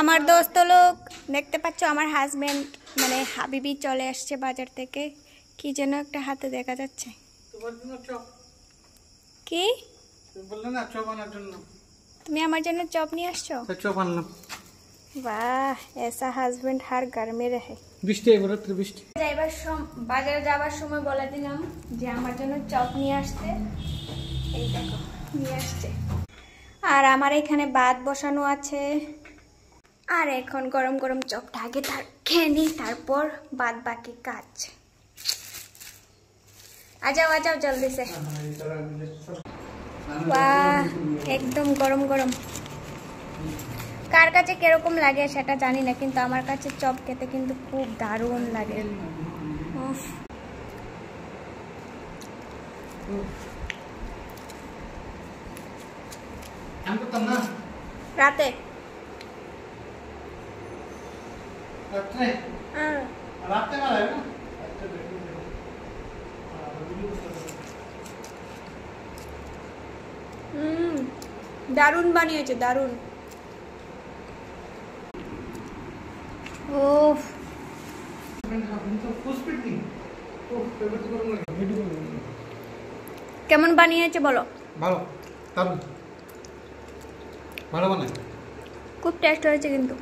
আমার দোস্ত লোক দেখতে পাচ্ছ, আমার হাজবেন্ড মানে হাবিবি চলে আসছে বাজার থেকে। কি যেন একটা হাতে দেখা যাচ্ছে। কি তুমি আমার জন্য চপ নিয়ে আসছো? চপ আনলাম। বাহ, ऐसा হাজবেন্ড হার ঘর মে রহে। বৃষ্টি এবার বৃষ্টি। বাজারে যাবার সময় বলে দিলাম যে আমার জন্য চপ নিয়ে আসতে। এই দেখো নিয়ে আসছে। আর আমার এখানে ভাত বসানো আছে। আর এখন গরম গরম চপটা আগে খেয়ে নিই, তারপর বাদ বাকি কাজ। আজাও আজাও জলদি সে। বাহ, একদম গরম গরম। কার কাছে কিরকম লাগে সেটা জানি না, কিন্তু আমার কাছে চপ খেতে কিন্তু খুব দারুণ লাগে। রাতে দারুণ বানিয়েছে, দারুণ। ওফ, কেমন বানিয়েছে বলো? ভালো, দারুণ, ভালো বানায়, খুব টেস্ট হয়েছে কিন্তু।